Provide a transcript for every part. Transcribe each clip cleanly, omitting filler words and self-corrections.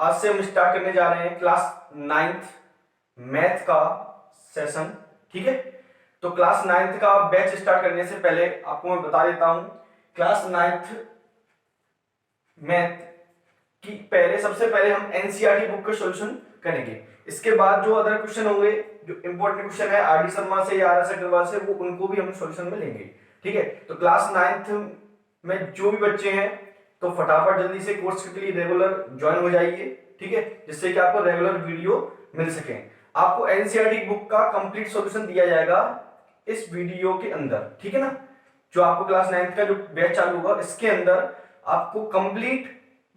आज से हम स्टार्ट करने जा रहे हैं क्लास 9th मैथ का सेशन। ठीक है, तो क्लास 9th का बैच स्टार्ट करने से पहले आपको मैं बता देता हूं क्लास 9th मैथ की सबसे पहले हम एनसीईआरटी बुक का सॉल्यूशन करेंगे। इसके बाद जो अदर क्वेश्चन होंगे, जो इंपॉर्टेंट क्वेश्चन है आर डी शर्मा से या आर एस अग्रवाल से, वो उनको भी हम सॉल्यूशन में लेंगे। ठीक है, तो क्लास 9th में जो भी बच्चे हैं तो फटाफट जल्दी से कोर्स के लिए रेगुलर ज्वाइन हो जाइए। ठीक है, जिससे कि आपको रेगुलर वीडियो मिल सके। आपको एनसीईआरटी बुक का कंप्लीट सॉल्यूशन दिया जाएगा इस वीडियो के अंदर। ठीक है ना, जो आपको क्लास 9th का जो बैच चालू होगा इसके अंदर आपको कंप्लीट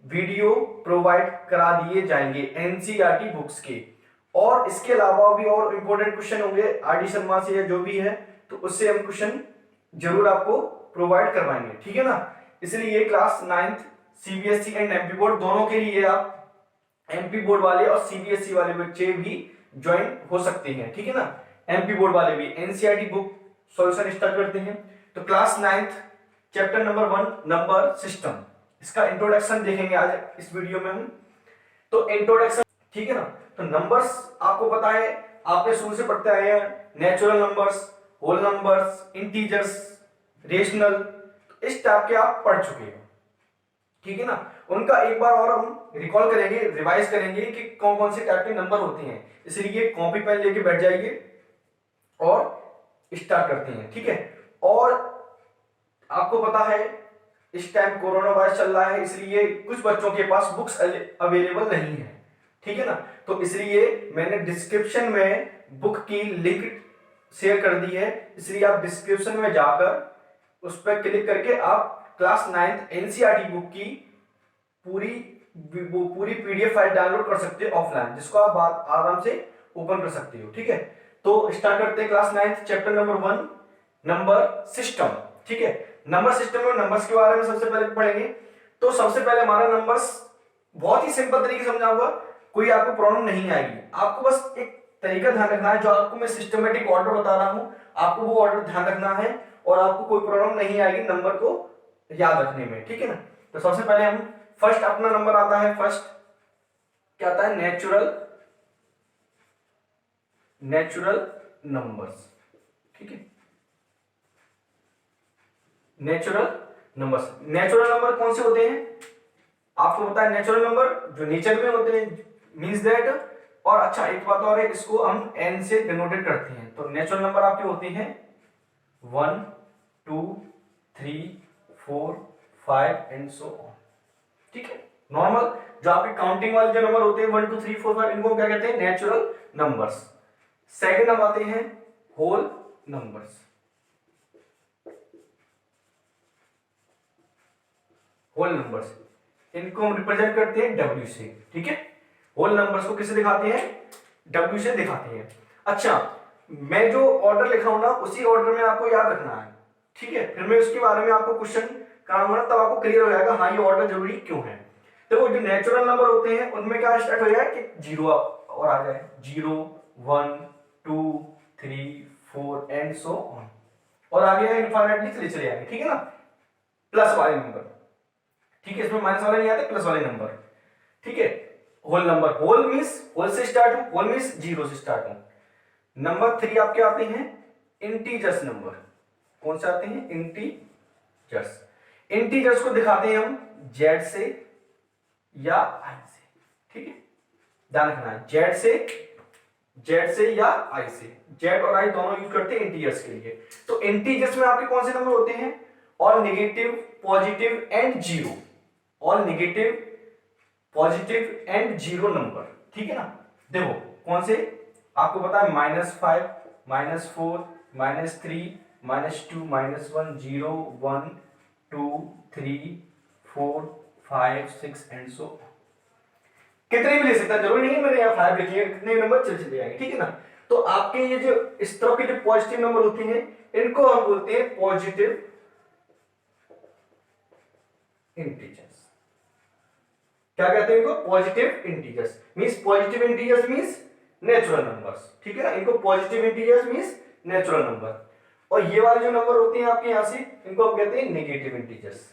वीडियो प्रोवाइड करा दिए जाएंगे एनसीईआरटी बुक्स के। और इसके अलावा भी और इंपॉर्टेंट क्वेश्चन होंगे आर डी शर्मा से या जो भी है, तो उससे हम क्वेश्चन जरूर आपको प्रोवाइड करवाएंगे। ठीक है ना, इसलिए class 9th CBSE and MP board दोनों के लिए आप एमपी बोर्ड वाले और सीबीएसई वाले बच्चे भी ज्वाइन हो सकते हैं। ठीक है ना, एमपी बोर्ड वाले भी एनसीईआरटी बुक सॉल्यूशन स्टार्ट करते हैं। तो class 9th chapter number 1 number system, इसका इंट्रोडक्शन देखेंगे आज इस वीडियो में हम। तो इंट्रोडक्शन, ठीक है ना, तो नंबर्स आपको पता है, आपने शुरू से पढ़ते आए हैं, natural numbers, whole numbers, integers, rational, इस टाइप के आप पढ़ चुके हो। ठीक है ना, उनका एक बार और हम रिकॉल करेंगे, रिवाइज करेंगे कि कौन कौन से टाइप के नंबर होते हैं। इसलिए कॉपी पेन लेके बैठ जाइए और स्टार्ट करते हैं। ठीक है, और आपको पता है इस टाइम कोरोना वायरस चल रहा है, इसलिए कुछ बच्चों के पास बुक्स अवेलेबल नहीं है। ठीक है ना, तो इसलिए मैंने डिस्क्रिप्शन में बुक की लिंक शेयर कर दी है, इसलिए आप डिस्क्रिप्शन में जाकर उस पर क्लिक करके आप क्लास 9th एनसीईआरटी बुक की पूरी पीडीएफ फाइल डाउनलोड कर सकते हो ऑफलाइन, जिसको आप आराम से ओपन कर सकते हो। ठीक है, तो स्टार्ट करते हैं class 9th chapter number 1 number system. ठीक है, नंबर सिस्टम में नंबर्स के बारे में सबसे पहले पढ़ेंगे। तो सबसे पहले हमारा नंबर्स बहुत ही सिंपल तरीके से समझाऊंगा, कोई आपको प्रॉब्लम नहीं आएगी। आपको बस एक तरीका ध्यान रखना है, जो आपको मैं सिस्टमेटिक ऑर्डर बता रहा हूं, आपको वो ऑर्डर ध्यान रखना है और आपको कोई प्रॉब्लम नहीं आएगी नंबर को याद रखने में। ठीक है ना, तो सबसे पहले हम फर्स्ट अपना नंबर आता है, फर्स्ट क्या आता है, नेचुरल नंबर्स। ठीक है, नेचुरल नंबर कौन से होते हैं आपको पता है, नेचुरल नंबर जो नेचर में होते हैं, मींस दैट। और अच्छा एक बात और है, इसको हम n से डिनोटेड करते हैं। तो नेचुरल नंबर आपके होते हैं 1 2 3 4 5 एंड सो ऑन। ठीक है, नॉर्मल जो आपके काउंटिंग वाले जो नंबर होते हैं 1 2 3 4 5, इनको क्या कहते हैं, नेचुरल नंबर्स। सेकंड अब आते हैं होल नंबर्स। होल नंबर्स इनको हम रिप्रेजेंट करते हैं W से। ठीक है, होल नंबर्स को किसे दिखाते हैं, W से दिखाते हैं। अच्छा, मैं जो ऑर्डर लिखा हूं ना, उसी ऑर्डर में आपको याद रखना है। ठीक है, फिर मैं उसके बारे में आपको क्वेश्चन कराऊंगा, तब आपको क्लियर हो जाएगा हाँ ये ऑर्डर जरूरी क्यों है। देखो, जो नेचुरल नंबर होते हैं उनमें क्या स्टार्ट हो जाए कि 0 और आ जाए, 0 1 2 3 4 एंड सो ऑन, और आगे इनफाइनाइटली चले जाएंगे। ठीक है ना, प्लस वाले नंबर। ठीक है, इसमें माइनस वाले नहीं आते, प्लस वाले नंबर। ठीक है, whole number, whole means whole से स्टार्ट हो, होल मींस 0 से स्टार्ट हो। नंबर 3 आपके आते हैं इंटीजर्स नंबर। कौन से आते हैं, इंटीजर्स। इंटीजर्स को दिखाते हैं हम जेड से या आई से। ठीक है, ध्यान रखना है, जेड से या आई से, जेड और आई दोनों यूज करते हैं इंटीजर्स के लिए। तो इंटीजर्स में आपके कौन से नंबर होते हैं, all negative positive and 0, all negative positive and 0 number. ठीक है ना, देखो कौन से आपको पता है, -5 -4 -3 -2 -1 0 1 2 3 4 5 6 एंड सो। कितने भी ले सकता है, जरूरी नहीं है मैंने यहाँ 5 लिखी है, कितने नंबर चले जाएंगे। ठीक है ना, तो आपके ये जो इस तरह के जो पॉजिटिव नंबर होते हैं, इनको हम बोलते हैं पॉजिटिव इंटीजर्स। क्या कहते हैं इनको, positive integers. Means positive integers means natural numbers. ठीक है ना, इनको positive integers means natural number. और ये वाले जो नंबर होते हैं आपके यहां से, इनको हम कहते हैं नेगेटिव इंटीजर्स।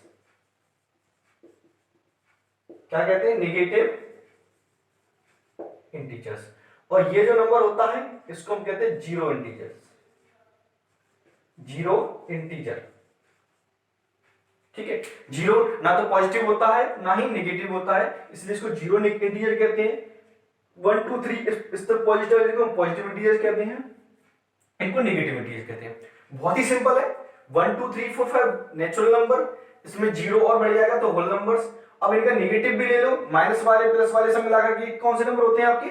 क्या कहते हैं, नेगेटिव इंटीजर्स। और ये जो नंबर होता है इसको हम कहते हैं जीरो इंटीजर्स, जीरो इंटीजर। ठीक है, जीरो ना तो पॉजिटिव होता है ना ही नेगेटिव होता है, इसलिए इसको जीरो इंटीजर कहते हैं। 1 2 3 इस तरफ पॉजिटिव है, इनको हम पॉजिटिव इंटीजर कहते हैं, इनको नेगेटिव इंटीजर कहते हैं। बहुत ही सिंपल है, 1 2 3 4 5 नेचुरल नंबर, इसमें जीरो और बढ़ जाएगा तो होल नंबर्स। अब इनका नेगेटिव भी ले लो, माइनस वाले प्लस वाले सब मिलाकर के कौन से नंबर होते हैं आपके?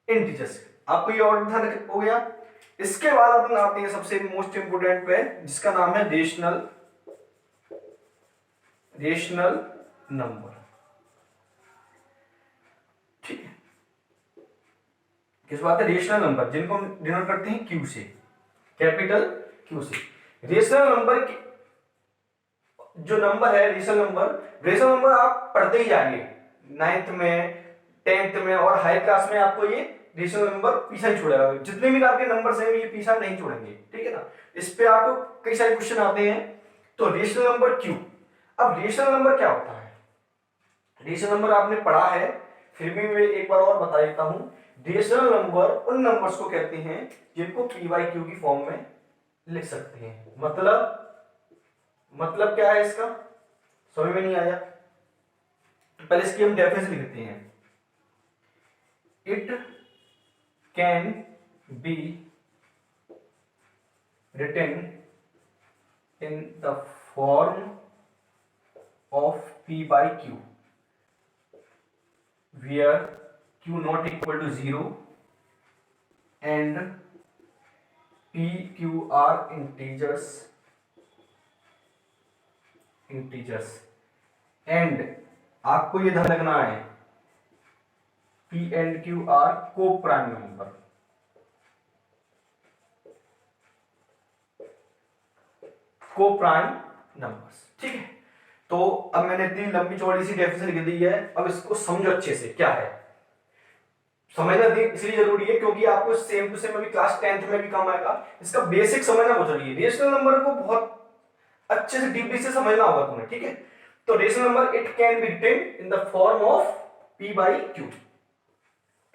इंटीजर्स। आपको ये और ध्यान हो गया। इसके बाद अपन आते हैं सबसे मोस्ट इंपोर्टेंट पे, जिसका नाम है रेशनल नंबर। ठीक है, किस बात है? रेशनल नंबर, जिनको हम डिनोट करते हैं क्यू से, कैपिटल क्यू से। रेशनल नंबर जो नंबर है, रेशनल नंबर आप पढ़ते ही जाएंगे 9th में, 10th में और हाई क्लास में। आपको ये रेशनल नंबर पीछा नहीं छोड़ेगा, जितने भी आपके नंबर्स हैं ये पीछा नहीं छोड़ेंगे। ठीक है ना, इस पे आपको कई सारे क्वेश्चन आते हैं। तो रेशनल नंबर क्यू। अब रेशनल नंबर क्या होता है? रेशनल नंबर आपने पढ़ा है, फिर भी मैं एक बार और बता देता हूं। रेशनल नंबर उन नंबर्स को कहते हैं जिनको पी बाई क्यू की फॉर्म में लिख सकते हैं। मतलब क्या है इसका? समझ में नहीं आया? पहले इसकी हम डेफिनेशन लिखते हैं। It can be written in the form of p by q where q not equal to 0 and p q are integers and आपको ये ध्यान रखना है p and q are co-prime number। co-prime numbers। ठीक है, तो अब मैंने इतनी लंबी चौड़ी सी डेफिनेशन लिख दी है, अब इसको समझो अच्छे से। क्या है समझना इसलिए जरूरी है क्योंकि आपको सेम टू सेम अभी क्लास 10th में भी काम आएगा। इसका बेसिक समझना बहुत जरूरी है। रेशनल नंबर को बहुत अच्छे से डीपली से समझना होगा तुम्हें। ठीक है, तो rational number it can be written in the form of p by Q,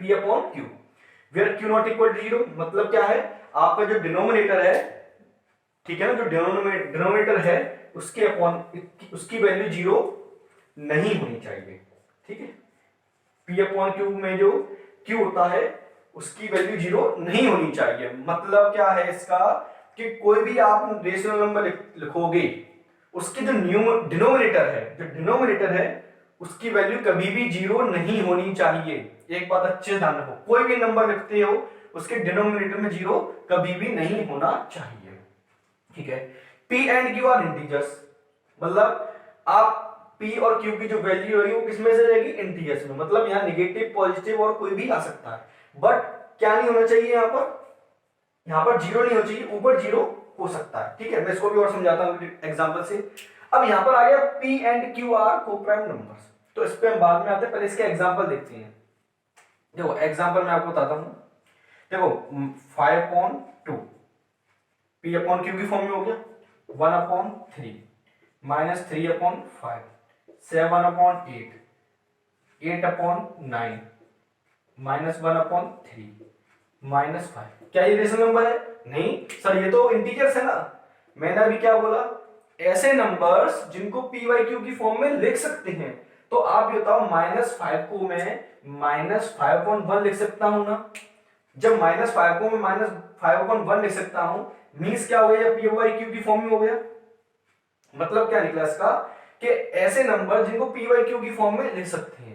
p upon q where q not equal to 0। मतलब क्या है? आपका जो डिनोमिनेटर है, ठीक है ना, जो डिनोमिनेटर है उसके अपॉन उसकी वैल्यू 0 नहीं होनी चाहिए। ठीक है, p अपॉन क्यू में जो q होता है उसकी वैल्यू 0 नहीं होनी चाहिए। मतलब क्या है इसका कि कोई भी आप रेशनल नंबर लिखोगे, उसकी जो डिनोमिनेटर है उसकी वैल्यू कभी भी 0 नहीं होनी चाहिए। एक बात अच्छे से ध्यान रखो, कोई भी नंबर लिखते हो उसके डिनोमिनेटर में 0 कभी भी नहीं होना चाहिए। ठीक है, p and q are integers. मतलब आप p और q की जो वैल्यू है वो किसमें से जाएगी? इंटीजर्स में। मतलब यहाँ नेगेटिव पॉजिटिव और कोई भी आ सकता है, बट क्या नहीं होना चाहिए? यहाँ पर 0 नहीं होना चाहिए, ऊपर 0 हो सकता है। ठीक है, मैं इसको भी और समझाता हूँ एग्जांपल से। अब यहाँ पर आ गया p and q are coprime numbers, तो इस पे हम बाद में आते हैं, पहले इसके एग्जांपल देखते हैं। देखो एग्जांपल मैं आपको बताता हूँ। देखो 5/2 p अपॉन q की फॉर्म में हो गया, 1/3 माइनस 3/5 7/8 8/9 माइनस 1/3 माइनस 5। क्या ये रेशनल नंबर है? नहीं सर, ये तो इंटीजर्स है ना। मैंने अभी क्या बोला? ऐसे नंबर्स जिनको p बाई क्यू की फॉर्म में लिख सकते हैं। तो आप ये बताओ -5 को मैं -5/1 लिख सकता हूं ना? जब -5 को मैं -5/1 लिख सकता हूं, मींस क्या हो गया? p बाई क्यू की फॉर्म में हो गया। मतलब क्या निकला इसका कि ऐसे नंबर जिनको p बाई क्यू की फॉर्म में लिख सकते हैं।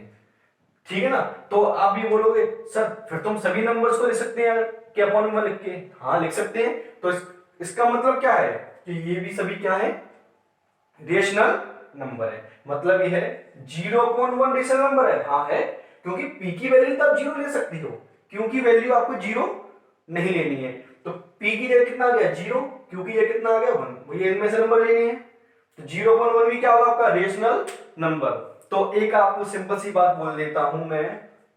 ठीक है ना, तो आप भी बोलोगे सर फिर तुम सभी नंबर्स को लिख सकते हैं के अपॉन में लिख के? हाँ लिख सकते हैं। तो इसका मतलब क्या है कि ये भी सभी क्या है? रेशनल नंबर है। मतलब ये है 0/1 रेशनल नंबर है। हाँ है, क्योंकि p की वैल्यू तो आप 0 ले सकती हो, q की वैल्यू आपको 0 नहीं लेनी है। तो p की जगह कितना आ गया? 0, q की जगह कितना आ गया? 1। ये इनमें से नंबर लेने हैं, तो 0/1 भी क्या होगा? आपका रेशनल नंबर। तो एक आपको सिंपल सी बात बोल देता हूं मैं।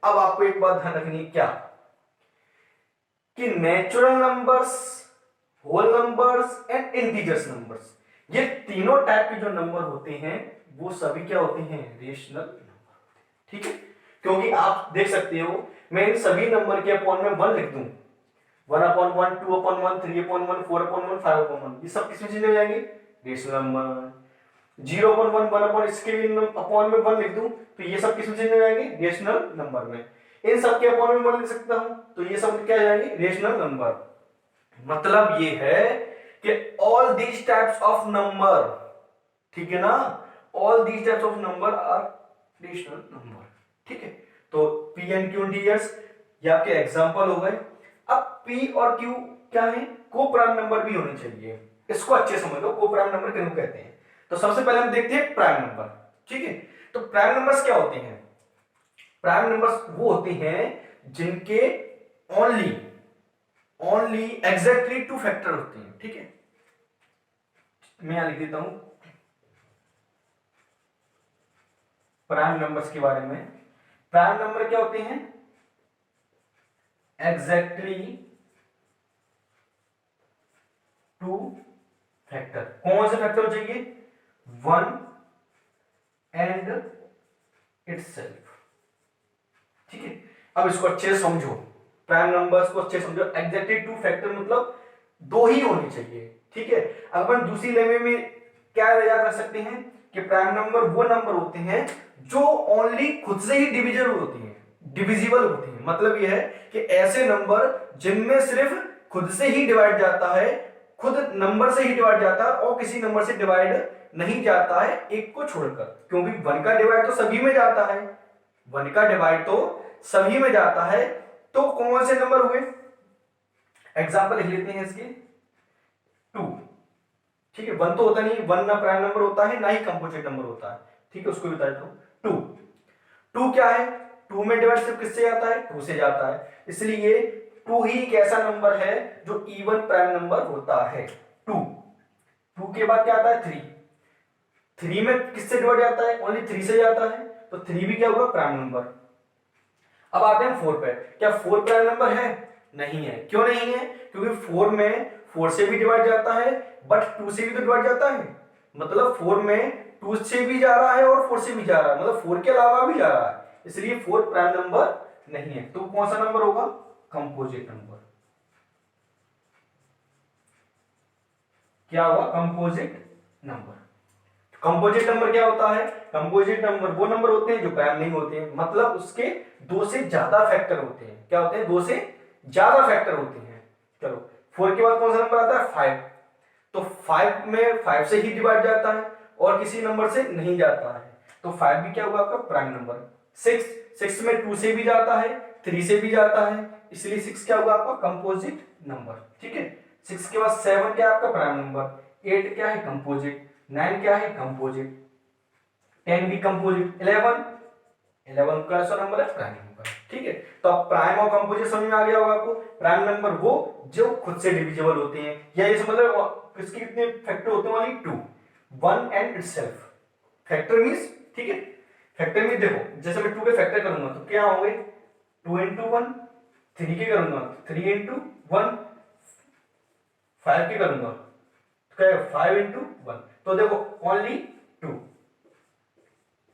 अब आपको एक बात ध्यान रखनी, क्या कि natural numbers, whole numbers and integers numbers, ये तीनों टाइप के जो नंबर होते हैं वो सभी क्या होते हैं? Rational number. ठीक है, क्योंकि आप देख सकते हो मैं इन सभी नंबर के अपॉन में 1 लिख दूं, 1/1, 2/1, 3/1, 4/1, 5/1, ये सब किसमें चेंज हो जाएंगे, रेशनल नंबर। 0/1, 1/, इसके भी अपॉन में 1 लिख दूं तो ये सब किसमें चेंज हो जाएंगे, रेशनल नंबर में। इन सब के अपॉन में 1 लिख सकता हूं तो ये सब क्या हो जाएंगे, रेशनल नंबर। मतलब ये है कि all these types of number, ठीक है ना, all these types of number are rational number, ठीक है। तो P एंड Q इंटीजर्स ये आपके एग्जांपल हो गए। अब P और Q क्या है, को प्राइम नंबर भी होने चाहिए, इसको अच्छे समझ लो, को प्राइम नंबर किसको कहते हैं। तो सबसे पहले हम देखते हैं प्राइम नंबर, ठीक है। तो प्राइम नंबर्स क्या होते हैं, प्राइम नंबर्स वो होते हैं जिनके ओनली एग्जैक्टली 2 फैक्टर होते हैं, ठीक है। मैं यहां लिख देता हूं प्राइम नंबर्स के बारे में। प्राइम नंबर क्या होते हैं, एग्जैक्टली 2 फैक्टर। कौन से फैक्टर चाहिए, 1 एंड इटसेल्फ, ठीक है। अब इसको अच्छे से समझो, प्राइम नंबर्स को अच्छे से समझो। एग्जैक्टली 2 फैक्टर मतलब 2 ही होने चाहिए, ठीक है। अब अपन दूसरी लैंग्वेज में क्या याद रख सकते हैं कि प्राइम नंबर वो नंबर होते हैं जो ओनली खुद से ही डिविजिबल होती हैं, डिविजिबल होती हैं। मतलब यह है कि ऐसे नंबर जिनमें सिर्फ खुद से ही डिवाइड जाता है, खुद नंबर से ही डिवाइड जाता है और किसी नंबर से डिवाइड नहीं जाता है एक को छोड़कर, क्योंकि 1 का डिवाइड तो सभी में जाता है, 1 का डिवाइड तो सभी में जाता है। तो कौन से नंबर हुए, एग्जांपल लिख लेते हैं इसके, 2, ठीक है। 1 तो होता नहीं, 1 ना प्राइम नंबर होता है ना ही कंपोजिट नंबर होता है, ठीक है, उसको बता देता हूं। 2 क्या है, 2 में डिवाइड सिर्फ किससे जाता है, 2 से जाता है, इसलिए 2 ही एक ऐसा नंबर है जो इवन प्राइम नंबर होता है। 2 के बाद क्या आता है, 3 में किससे डिवाइड जाता है, ओनली 3 से जाता है, तो 3 भी क्या होगा, प्राइम नंबर। अब आते हैं 4 पे, क्या 4 प्राइम नंबर है, नहीं है। क्यों नहीं है, क्योंकि 4 में 4 से भी डिवाइड जाता है बट 2 से भी तो डिवाइड जाता है, मतलब 4 में 2 से भी जा रहा है और 4 से भी जा रहा है, मतलब 4 के अलावा भी जा रहा है, इसलिए 4 प्राइम नंबर नहीं है। तो कौन सा नंबर होगा, कंपोजिट नंबर। क्या होगा, कंपोजिट नंबर। कंपोजिट नंबर क्या होता है, कंपोजिट नंबर वो नंबर होते हैं जो प्राइम नहीं होते हैं, मतलब उसके 2 से ज्यादा फैक्टर होते हैं। क्या होते हैं, 2 से ज्यादा फैक्टर होते हैं। चलो 4 के बाद कौन सा नंबर आता है, 5, तो 5 में 5 से ही डिवाइड जाता है और किसी नंबर से नहीं जाता है, तो 5 भी क्या होगा आपका प्राइम नंबर। 6 में 2 से भी जाता है, 3 से भी जाता है, इसलिए 6 क्या होगा आपका कंपोजिट नंबर, ठीक है। 6 के बाद 7 क्या है आपका प्राइम नंबर, 8 क्या है कंपोजिट, 9 क्या है कंपोजिट, 10 भी कंपोजिट, 11 कैसा नंबर है, प्राइम नंबर, ठीक है। तो अब प्राइम और कंपोजिट समझ में आ गया होगा आपको। प्राइम नंबर वो जो खुद से डिविजिबल होते हैं, या ये मतलब इसके कितने फैक्टर होते हैं, only 2, 1 and itself. Factor means, ठीक है, फैक्टर मींस देखो जैसे मैं 2 के फैक्टर करूंगा तो क्या होंगे, 2 into 1, 3 के करूंगा 3 into 1, 5 के करूंगा तो क्या है 5 into 1, तो देखो ओनली 2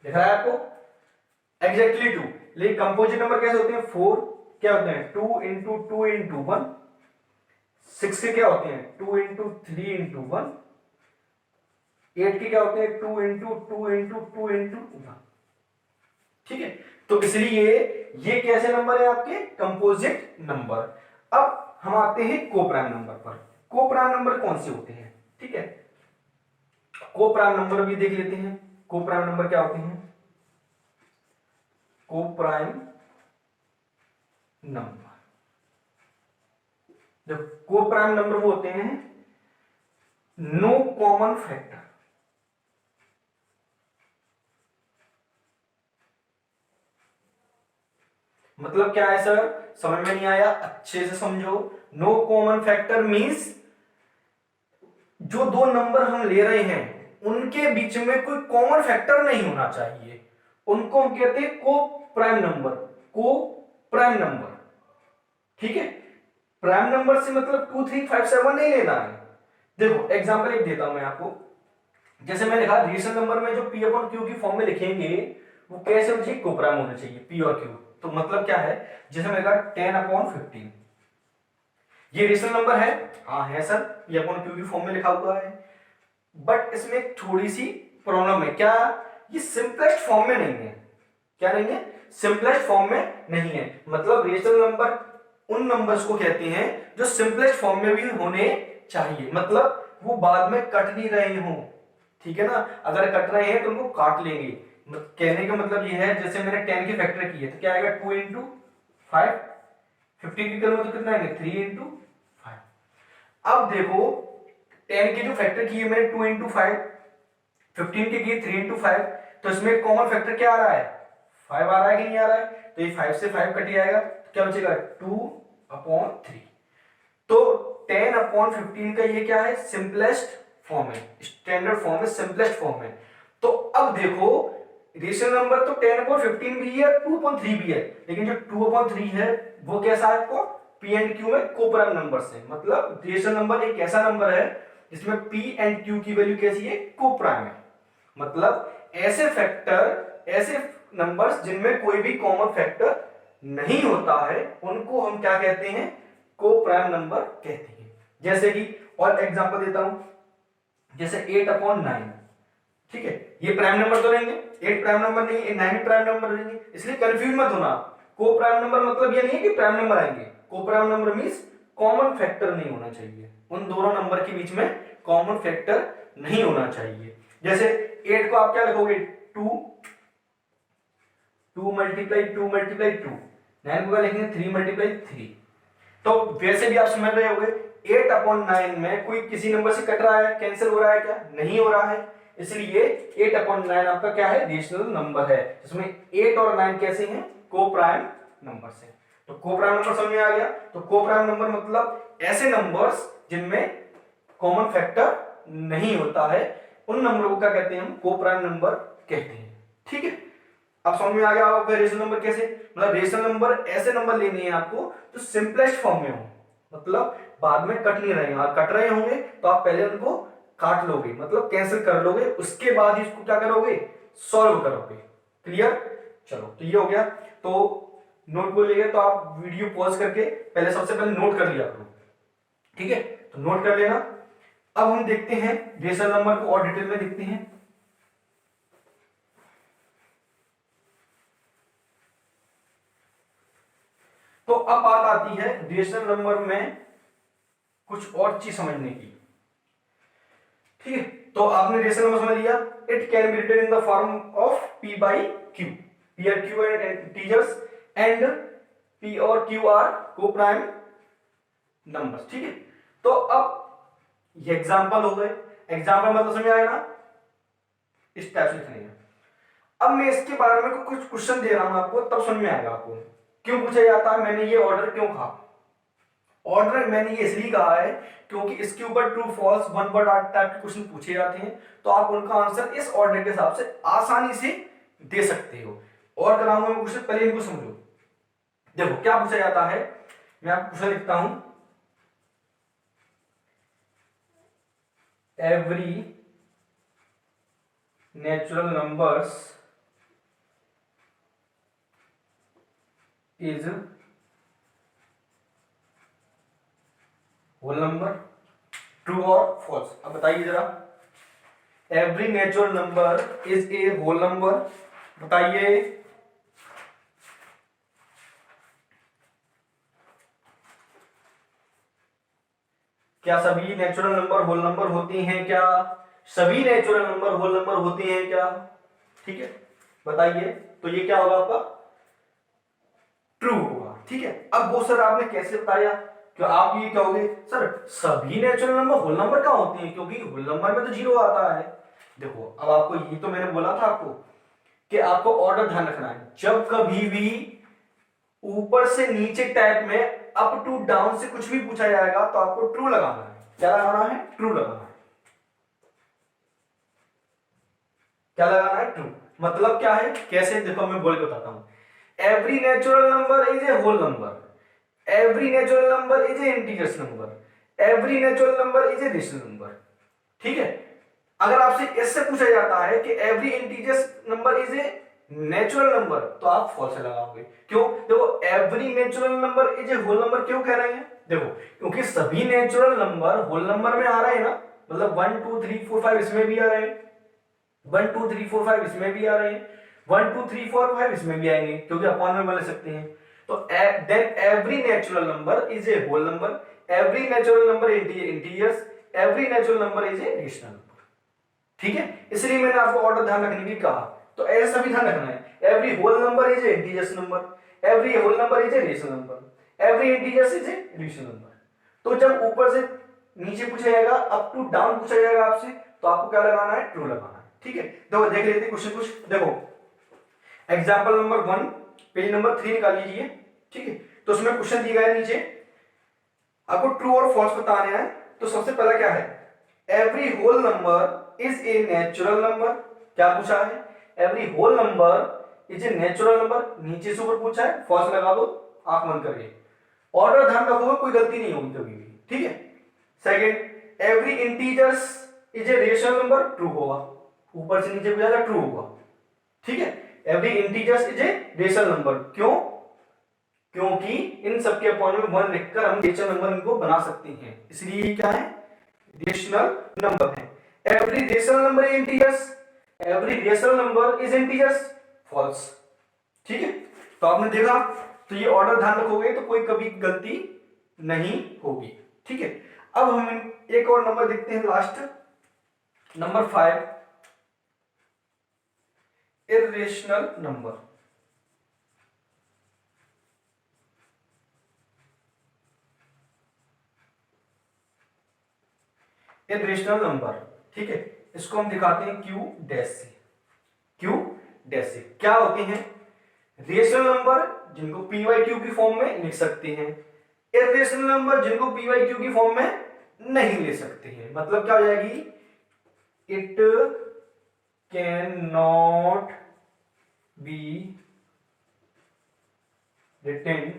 दिख रहा है आपको, एग्जैक्टली 2। लेकिन कंपोजिट नंबर कैसे होते हैं, 4 क्या होते हैं 2 into 2 into 1, 6 के क्या होते हैं 2 into 3 into 1, 8 के क्या होते हैं 2 into 2 into 2 into 1, ठीक है। तो इसलिए ये कैसे नंबर है आपके, कंपोजिट नंबर। अब हम आते हैं को प्राइम नंबर पर। को प्राइम नंबर कौन से होते हैं, ठीक है, को प्राइम नंबर भी देख लेते हैं। को प्राइम नंबर क्या होते हैं, को प्राइम नंबर, जब को प्राइम नंबर वो होते हैं नो कॉमन फैक्टर, मतलब क्या है सर, समझ में नहीं आया, अच्छे से समझो। नो कॉमन फैक्टर मींस जो 2 नंबर हम ले रहे हैं उनके बीच में कोई कॉमन फैक्टर नहीं होना चाहिए, उनको हम कहते हैं को प्राइम नंबर। को प्राइम नंबर, ठीक है। प्राइम नंबर से मतलब 2 3 5 7 नहीं लेना है। देखो एग्जांपल एक देता हूं मैं आपको, जैसे मैंने कहा रेशनल नंबर में जो P/Q की फॉर्म में लिखेंगे वो कैसे होना चाहिए, कोप्राइम होना चाहिए, पी और क्यू। तो मतलब क्या है, जैसे मैंने कहा 10/15 ये रेशनल नंबर है, हाँ है सर, ये अपॉन क्यू की फॉर्म में लिखा हुआ है, बट इसमें एक थोड़ी सी प्रॉब्लम है, क्या, ये सिंपलेस्ट फॉर्म में नहीं है। क्या नहीं है, सिंपलेस्ट फॉर्म में नहीं है। मतलब रेशनल नंबर उन नंबर्स को कहते हैं जो सिंपलेस्ट फॉर्म में भी होने चाहिए, मतलब वो बाद में कट नहीं रहे हो, ठीक है ना। अगर कट रहे हैं तो उनको काट लेंगे। कहने का मतलब ये है, जैसे मैंने 10 की फैक्टर की है तो क्या आएगा, 2 इंटू 5, 15 की करूंगा तो कितना आएगा, 3 इंटू 5। अब देखो 10 की जो फैक्टर की है मैंने 2 इंटू 5, 15 की 3 इंटू 5, तो इसमें कॉमन फैक्टर क्या आ रहा है, 5 आ रहा है कि नहीं आ रहा है, तो ये 5 से 5 कट जाएगा, तो क्या बचेगा 2/3। तो 10/15 का ये क्या है, सिंपलेस्ट फॉर्म है, स्टैंडर्ड फॉर्म है, सिंपलेस्ट फॉर्म है। तो अब देखो रेशनल नंबर तो 10/15 भी है, 2/3 भी है, लेकिन जो 2/3 है वो कैसा है, आपको पी एंड क्यू में कोप्राइम नंबर से, मतलब रेशनल नंबर एक ऐसा नंबर है जिसमें पी एंड क्यू की वैल्यू कैसी है, कोप्राइम है। मतलब ऐसे फैक्टर, ऐसे नंबर्स जिनमें कोई भी कॉमन फैक्टर नहीं होता है, उनको हम क्या कहते हैं, कोप्राइम नंबर कहते हैं। जैसे कि और एग्जांपल देता हूं, जैसे 8/9, ठीक है, ये प्राइम नंबर तो नहीं है, 8 प्राइम नंबर नहीं है, 9 प्राइम नंबर नहीं है, इसलिए कंफ्यूज मत होना। कोप्राइम नंबर मतलब ये नहीं है कि प्राइम नंबर आएंगे, coprime number means common factor नहीं होना चाहिए, उन दोनों नंबर के बीच में कॉमन फैक्टर नहीं होना चाहिए। जैसे 8 को आप क्या लिखोगे, 2 2 मल्टीप्लाई 2 मल्टीप्लाई 2, 9 को क्या लिखेंगे, 3 मल्टीप्लाई 3। तो वैसे भी आप समझ रहे होंगे 8/9 में कोई किसी नंबर से कट रहा है, कैंसिल हो रहा है क्या, नहीं हो रहा है, इसलिए 8/9 आपका क्या है, रेशनल नंबर है, जिसमें 8 और 9 कैसे हैं, कोप्राइम नंबर से। तो कोप्राइम नंबर समझ में आ गया। तो कोप्राइम नंबर मतलब ऐसे नंबर्स जिनमें कॉमन फैक्टर नहीं होता है, उन नंबरों को क्या कहते हैं, हम कोप्राइम नंबर कहते हैं, ठीक है। अब समझ में आ गया आपको रेशनल नंबर कैसे, मतलब रेशनल नंबर ऐसे नंबर लेने हैं आपको जो सिंपलेस्ट फॉर्म में हो, मतलब बाद में कट नहीं रहे, कट रहे होंगे तो आप पहले उनको काट लोगे, मतलब कैंसिल कर लोगे, उसके बाद इसको क्या करोगे, सॉल्व करोगे। क्लियर, चलो तो ये हो गया। तो नोट बोलिएगा तो आप वीडियो पॉज करके पहले सबसे पहले नोट कर लिया करो, ठीक है, तो नोट कर लेना। अब हम देखते हैं रेशनल नंबर को और डिटेल में देखते हैं। तो अब बात आती है रेशनल नंबर में कुछ और चीज समझने की, ठीक है। तो आपने रेशनल नंबर समझ लिया, it can be written in the form of p by q, p और q are integers and p और q आर कोप्राइम नंबर्स, ठीक है। तो अब ये एग्जांपल हो गए, एग्जांपल मतलब समझ आया ना, इस टाइप से लिखने हैं। अब मैं इसके बारे में कुछ क्वेश्चन दे रहा हूं आपको, तब समझ में आएगा आपको क्यों पूछा जाता है, मैंने ये ऑर्डर क्यों कहा। ऑर्डर मैंने ये इसलिए कहा है क्योंकि इसके ऊपर true false one word type के क्वेश्चन पूछे जाते हैं, तो आप उनका आंसर इस ऑर्डर के हिसाब से आसानी से दे सकते हो। और कराऊंगा मैं क्वेश्चन, पहले इनको समझो। देखो क्या पूछा जाता है, मैं आपको क्वेश्चन लिखता हूं, every natural numbers is whole number, true और फॉल्स। अब बताइए जरा, every natural number is a whole number, बताइए। क्या सभी नेचुरल नंबर होल नंबर होती हैं क्या, सभी नेचुरल नंबर होल नंबर होती हैं क्या, ठीक है, बताइए। तो ये क्या होगा आपका, ट्रू होगा, ठीक है। अब वो सर आपने कैसे बताया, तो आप ये कहोगे सर सभी नेचुरल नंबर होल नंबर कहां होती हैं, क्योंकि होल नंबर में तो 0 आता है। देखो अब आपको ये तो मैंने बोला था आपको कि आपको ऑर्डर ध्यान रखना है, जब कभी भी ऊपर से नीचे टाइप में अप टू डाउन से कुछ भी पूछा जाएगा तो आपको ट्रू लगाना है। क्या लगाना है, ट्रू लगाना है। क्या लगाना है, ट्रू। मतलब क्या है, कैसे, देखो मैं बोल के बताता हूं। Every natural number is a whole number, every natural number is a integers number, every natural number is a rational number, ठीक है। अगर आपसे इससे पूछा जाता है कि every integers number is a natural number, तो आप फॉल्स लगाओगे। क्यों? देखो every natural number is a whole number क्यों कह रहे हैं? देखो क्योंकि सभी नेचुरल नंबर होल नंबर में आ रहे हैं ना, मतलब 1 2 3 4 5 इसमें भी आ रहे हैं, 1 2 3 4 5 इसमें भी आ रहे हैं, 1 2 3 4 5 इसमें भी आएंगे क्योंकि अपॉन में बदल सकते हैं। तो then every natural number is a whole number, every natural number integers, every natural number is a rational number. ठीक है, इसलिए मैंने आपको ऑर्डर ध्यान रखने भी कहा, तो ऐसा भी ध्यान रखना है। Every whole number is a integers number, every whole number is a rational number, every integers is a rational number. तो जब ऊपर से नीचे पूछा जाएगा, अप टू डाउन पूछा जाएगा आपसे, तो आपको क्या लगाना है? ट्रू लगाना है। ठीक है, देखो देख लेते हैं क्वेश्चन कुछ। देखो एग्जाम्पल नंबर 1 पेज नंबर 3 निकाल लीजिए। ठीक है, तो उसमें क्वेश्चन दिया गया नीचे, आपको ट्रू और फॉल्स बताना है। तो सबसे पहला क्या है? Every whole number is a natural number. क्या पूछा है? Every whole number is a natural number, नीचे से ऊपर पूछा है, फॉल्स लगा दो, आंख बंद करके। ऑर्डर ध्यान रखोगे, कोई गलती नहीं होगी कभी भी। ठीक है, second every integers is a rational number, true होगा, ऊपर से नीचे पूछा था, ट्रू होगा। ठीक है, every integers is a rational number, क्यों? क्योंकि इन सबके अपॉन में 1 लिखकर हम रेशनल नंबर इनको बना सकते हैं, इसलिए क्या है? रेशनल नंबर है। Every rational number is integers, every rational number is integers, false. ठीक है, तो आपने देखा, तो ये ऑर्डर ध्यान रखोगे तो कोई कभी गलती नहीं होगी। ठीक है, अब हम एक और नंबर देखते हैं, last number 5, irrational number. Irrational number, ठीक है, इसको हम दिखाते हैं क्यू डैश से। क्यू डैश से क्या होते हैं? रेशनल नंबर जिनको पी वाई क्यू की फॉर्म में लिख सकते हैं, इर्रेशनल नंबर जिनको पी वाई क्यू की फॉर्म में नहीं ले सकते हैं। मतलब क्या हो जाएगी? It can not be written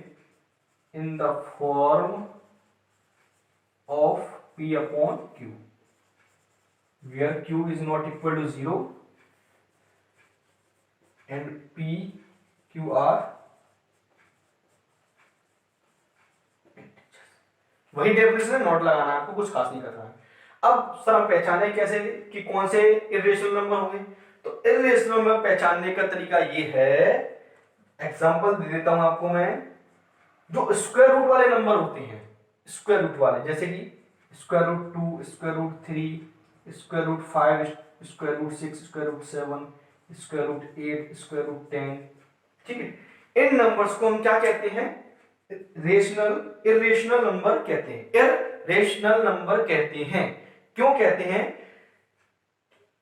in the form of P upon Q, where Q is not equal to 0 and P, Q are वही डेफिनेशन है, नोट लगाना है आपको, कुछ खास नहीं करना है। अब सर हम पहचाने कैसे कि कौन से इर्रेशनल नंबर होंगे? तो इर्रेशनल नंबर पहचानने का तरीका ये है, एग्जांपल दे देता हूं आपको मैं। जो स्क्वायर रूट वाले नंबर होते हैं, स्क्वायर रूट वाले, जैसे कि square root 2, square root 3, square root 5, square root 6, square root 7, square root 8, square root 10। ठीक है, इन नंबर्स को हम क्या कहते हैं? रेशनल इर्रेशनल नंबर कहते हैं, इर्रेशनल नंबर कहते हैं। क्यों कहते हैं?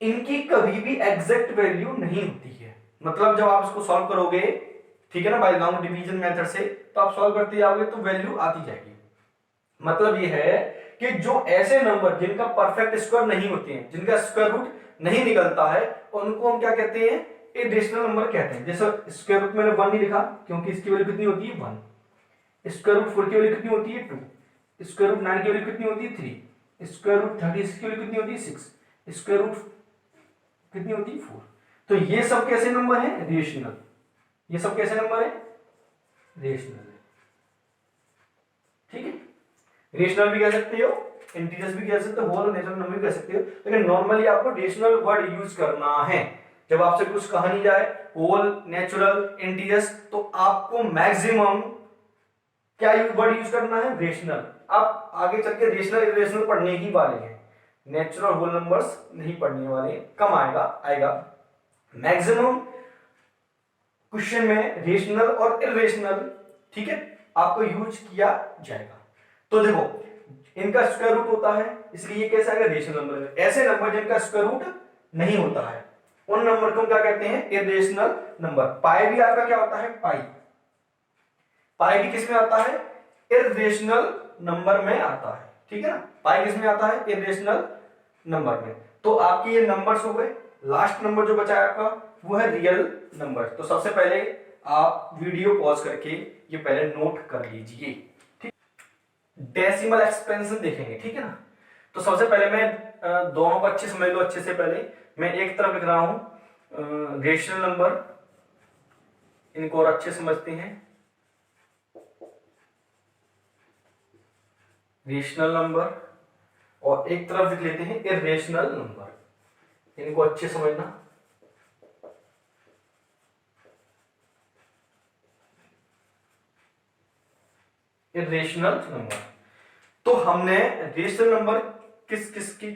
इनकी कभी भी एग्जैक्ट वैल्यू नहीं होती है। मतलब जब आप इसको सॉल्व करोगे, ठीक है ना, बाय लॉन्ग डिवीजन मेथड से, तो आप सॉल्व करते जाओगे तो वैल्यू आती जाएगी। मतलब ये है कि जो ऐसे नंबर जिनका परफेक्ट स्क्वायर नहीं होते हैं, जिनका स्क्वायर रूट नहीं निकलता है, उनको हम क्या कहते हैं? इर्रेशनल नंबर कहते हैं। जैसे स्क्वायर रूट मैंने 1 नहीं लिखा क्योंकि इसकी वैल्यू कितनी होती है? 1। स्क्वायर रूट 4 की वैल्यू कितनी होती है? 2। स्क्वायर रूट 9 की वैल्यू कितनी होती है? 3। स्क्वायर रूट 36 की वैल्यू कितनी होती है? 6। स्क्वायर रूट कितनी होती है? 4। तो ये सब कैसे नंबर है? रेशनल। ये सब कैसे नंबर है? रेशनल। ठीक है, रेशनल भी कह सकते हो, इंटीजर्स भी कह सकते हो, होल नेचुरल नंबर भी कह सकते हो, लेकिन नॉर्मली आपको रेशनल वर्ड यूज करना है। जब आपसे कुछ कहा नहीं जाए होल, नेचुरल, इंटीजर्स, तो आपको मैक्सिमम क्या वर्ड यूज करना है? रेशनल। आप आगे चल के रेशनल इर्रेशनल पढ़ने ही वाले हैं, नेचुरल होल नंबर्स नहीं पढ़ने वाले, कम आएगा। मैक्सिमम क्वेश्चन में रेशनल और इर्रेशनल, ठीक है, आपको यूज किया जाएगा। तो देखो इनका स्क्वायर रूट होता है, इसलिए ये कैसा आएगा? Rational number. ऐसे नंबर जिनका स्क्वायर रूट नहीं होता है, उन नंबर को क्या कहते हैं? Irrational number. पाई भी आपका क्या होता है? पाई भी किस में आता है? इर्रेशनल नंबर में आता है। ठीक है ना, पाई किस में आता है? इर्रेशनल नंबर में। तो आपके ये नंबर्स हो गए। लास्ट नंबर जो बचा है आपका वो है रियल नंबर। तो सबसे पहले आप वीडियो पॉज करके ये पहले नोट कर लीजिए। ठीक, डेसिमल एक्सपेंशन देखेंगे, ठीक है ना। तो सबसे पहले मैं दोनों को अच्छे समझ लो। अच्छे से पहले मैं एक तरफ लिख रहा हूं रेशनल नंबर इनको और अच्छे समझते हैं। रेशनल नंबर और एक तरफ लिख लेते हैं इरेशनल नंबर, इनको अच्छे समझना। इरेशनल नंबर, तो हमने रेशनल नंबर किस किस के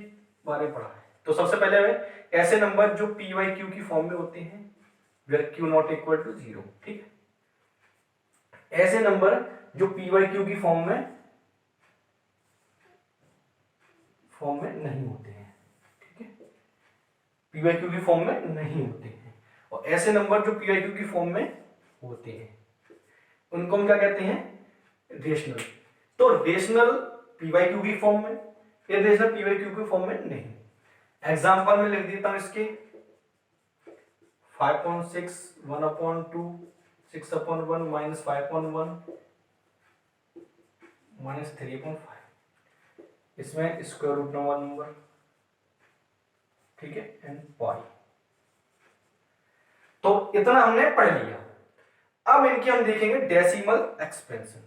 बारे में पढ़ा है? तो सबसे पहले ऐसे नंबर जो पी वाई क्यू की फॉर्म में होते हैं, where Q not equal to 0, ठीक है। ऐसे नंबर जो पी वाई क्यू की फॉर्म में नहीं होते हैं, ठीक है, पी वाई क्यू की फॉर्म में नहीं होते हैं। और ऐसे नंबर जो पी वाई क्यू की फॉर्म में होते हैं उनको हम क्या कहते हैं? रेशनल। तो रेशनल पी वाई क्यू की फॉर्म में, इरेशनल पी वाई क्यू की फॉर्म में नहीं। एग्जाम्पल में लिख देता हूं इसके 5.6 1/2 6/1 -5.1 -3.5, इसमें स्क्वायर रूट नंबर, ठीक है, एंड पाई। तो इतना हमने पढ़ लिया। अब इनकी हम देखेंगे डेसिमल एक्सपेंशन।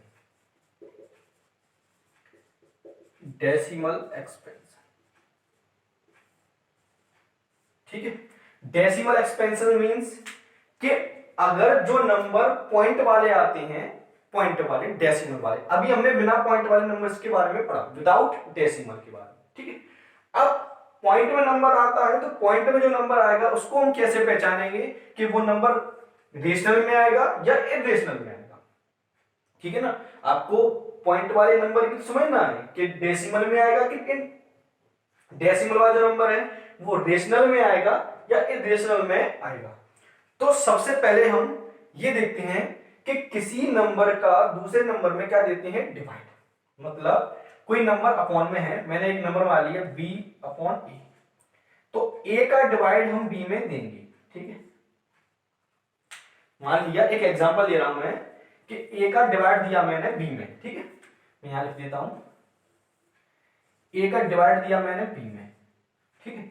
डेसिमल एक्सपेंशन, ठीक है। डेसिमल एक्सपेंशन मींस कि अगर जो नंबर पॉइंट वाले आते हैं, पॉइंट वाले डेसिमल वाले, अभी हमने बिना पॉइंट वाले नंबर्स के बारे में पढ़ा, विदाउट डेसिमल के बारे में, ठीक है। अब पॉइंट में नंबर आता है तो पॉइंट में जो नंबर आएगा उसको हम कैसे पहचानेंगे कि वो नंबर रेशनल में आएगा या इरेशनल में आएगा, ठीक है ना। आपको पॉइंट वाले नंबर की समझना है कि डेसिमल में आएगा कि डेसिमल वाला जो नंबर है वो रेशनल में आएगा या इरेशनल में आएगा। तो सबसे पहले हम ये देखते हैं कि किसी नंबर का दूसरे नंबर में क्या देते हैं? डिवाइड। मतलब कोई नंबर अपॉन में है, मैंने एक नंबर मान लिया b/a, तो a का डिवाइड हम b में देंगे, ठीक है। मान लिया, एक एग्जांपल दे रहा हूं मैं कि a का डिवाइड दिया मैंने b में, ठीक है, मैं यहां लिख देता हूं a का डिवाइड दिया मैंने b में, ठीक है।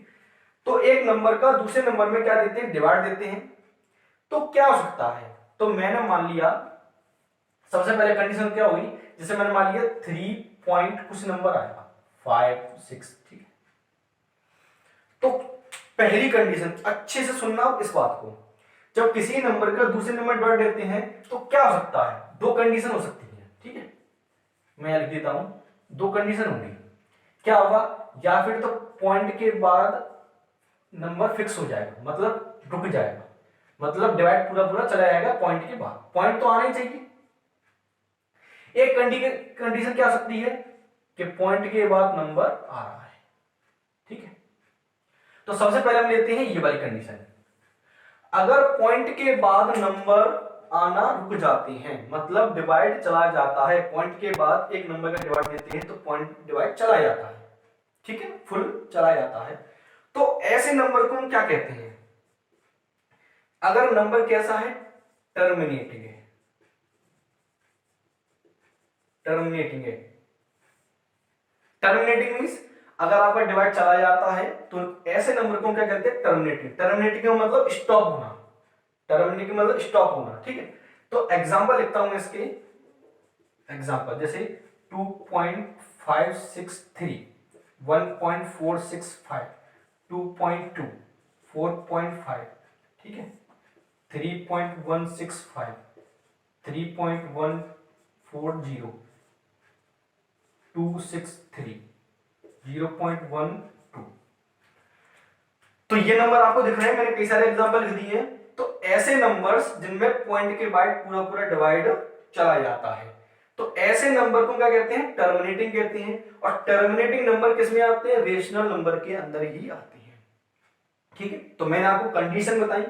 तो एक नंबर का दूसरे नंबर में क्या देते हैं? डिवाइड देते हैं। तो क्या हो सकता है? तो मैंने मान लिया, सबसे पहले कंडीशन क्या हुई, जैसे मैंने मान लिया 3 पॉइंट कुछ नंबर आएगा 5 6, ठीक है। तो पहली कंडीशन अच्छे से सुनना इस बात को, जब किसी नंबर का दूसरे नंबर डिवाइड देते हैं तो क्या हो सकता है? दो कंडीशन हो सकती है, ठीक है, मैं लिख देता हूं, दो कंडीशन होंगी। क्या होगा? या फिर तो पॉइंट के बाद नंबर फिक्स हो जाएगा, मतलब रुक जाएगा, मतलब डिवाइड पूरा पूरा चला जाएगा पॉइंट के बाद, पॉइंट तो आना ही चाहिए। एक कंडीशन क्या हो सकती है कि पॉइंट के बाद नंबर आ रहा है, ठीक है। तो सबसे पहले हम लेते हैं ये वाली कंडीशन, अगर पॉइंट के बाद नंबर आना रुक जाते हैं, मतलब डिवाइड चला जाता है, पॉइंट के बाद एक नंबर का डिवाइड देते हैं तो पॉइंट डिवाइड चला जाता है, ठीक है, फुल चला जाता है, तो ऐसे नंबर को हम क्या कहते हैं? अगर नंबर कैसा है? टर्मिनेटिंग है, टर्मिनेटिंग है। टर्मिनेटिंग मींस अगर आपका डिवाइड चला जाता है तो ऐसे नंबर को क्या कहते हैं? टर्मिनेटिंग। टर्मिनेटिंग का मतलब स्टॉप होना, टर्मिनेटिंग मतलब स्टॉप होना, ठीक है। तो एग्जांपल लिखता हूं इसके, एग्जांपल जैसे 2.563 1.465 2.2 4.5, ठीक है, 3.165 3.140 263 0.12। तो ये नंबर आपको दिख रहे हैं, मैंने कई सारे एग्जांपल लिख दिए हैं। तो ऐसे नंबर्स जिनमें पॉइंट के बाद पूरा पूरा डिवाइड चला जाता है, तो ऐसे नंबर को क्या कहते हैं? टर्मिनेटिंग कहते हैं। और टर्मिनेटिंग नंबर किसमें आते हैं? रेशनल नंबर के अंदर ही आते हैं, ठीक है। तो मैंने आपको कंडीशन बताई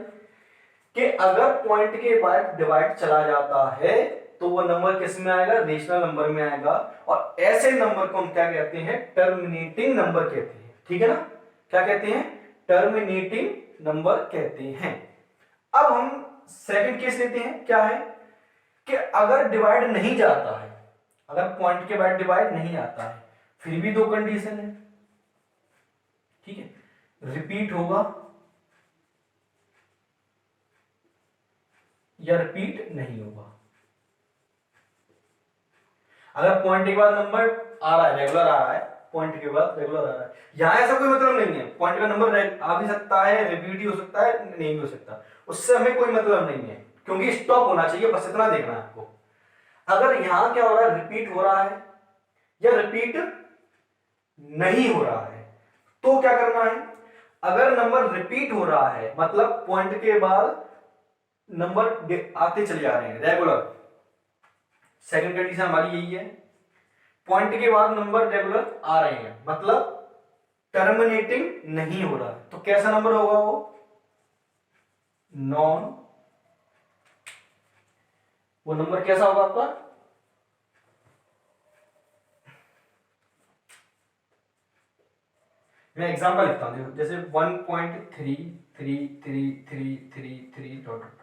कि अगर पॉइंट के बाद डिवाइड चला जाता है तो वो नंबर किस में आएगा? रेशनल नंबर में आएगा। और ऐसे नंबर को हम क्या कहते हैं? टर्मिनेटिंग नंबर कहते हैं, ठीक है ना। क्या कहते हैं? टर्मिनेटिंग नंबर कहते हैं। अब हम सेकंड केस लेते हैं, क्या है कि अगर डिवाइड नहीं जाता है, अगर पॉइंट के बाद डिवाइड नहीं आता है, फिर भी दो कंडीशन है, ठीक है, रिपीट होगा या रिपीट नहीं होगा। अगर पॉइंट के बाद नंबर आ रहा है, रेगुलर आ रहा है, पॉइंट के बाद रेगुलर आ रहा है, यहां ऐसा कोई मतलब नहीं है। पॉइंट का नंबर आ भी सकता है, रिपीट ही हो सकता है, नहीं भी हो सकता, उससे हमें कोई मतलब नहीं है, क्योंकि स्टॉप होना चाहिए, बस इतना देखना है आपको। अगर यहां क्या हो रहा है, रिपीट हो रहा है या रिपीट नहीं हो रहा है, तो क्या करना है। अगर नंबर रिपीट हो रहा है मतलब पॉइंट के बाद नंबर आते चले जा रहे हैं रेगुलर, सेकंड कंडीशन हमारी यही है। पॉइंट के बाद नंबर रेगुलर आ रहे हैं मतलब टर्मिनेटिंग नहीं हो रहा है, तो कैसा नंबर होगा वो, नॉन, वो नंबर कैसा होगा आपका, मैं एग्जांपल लिखता हूं, देखो जैसे 1.333333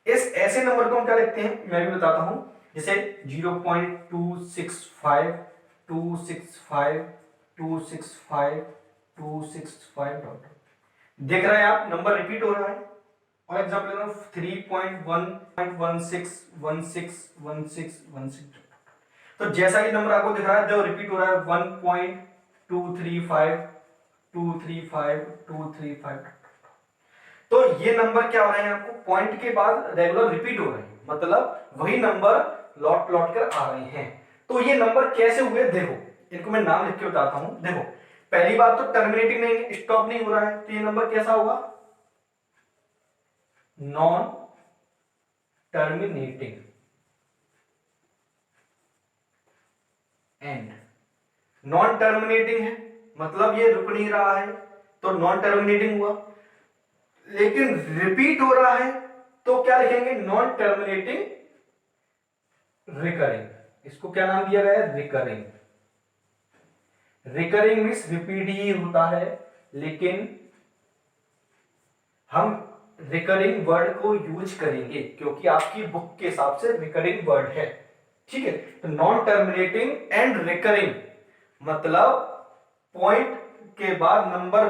इस ऐसे नंबर को हम क्या लिखते हैं, मैं भी बताता हूं, जैसे 0.265 265 265 265 देख रहे हैं आप, नंबर रिपीट हो रहा है। और एग्जाम्पल 3.1.16 तो जैसा कि नंबर आपको दिख रहा है जो रिपीट हो रहा है 1.235 235 235, तो ये नंबर क्या हो रहे हैं आपको पॉइंट के बाद रेगुलर रिपीट हो रहे हैं, मतलब वही नंबर लौट लौट कर आ रहे हैं। तो ये नंबर कैसे हुए, देखो इनको मैं नाम लिख के बताता हूं। देखो पहली बात तो टर्मिनेटिंग नहीं, स्टॉप नहीं हो रहा है, तो ये नंबर कैसा होगा, non terminating and. Non terminating है मतलब ये रुक नहीं रहा है, तो नॉन टर्मिनेटिंग हुआ। लेकिन रिपीट हो रहा है तो क्या लिखेंगे, नॉन टर्मिनेटिंग रिकरिंग। इसको क्या नाम दिया गया है, रिकरिंग। रिकरिंग मीन्स रिपीट ही होता है, लेकिन हम रिकरिंग वर्ड को यूज करेंगे क्योंकि आपकी बुक के हिसाब से रिकरिंग वर्ड है, ठीक है। तो नॉन टर्मिनेटिंग एंड रिकरिंग मतलब पॉइंट के बाद नंबर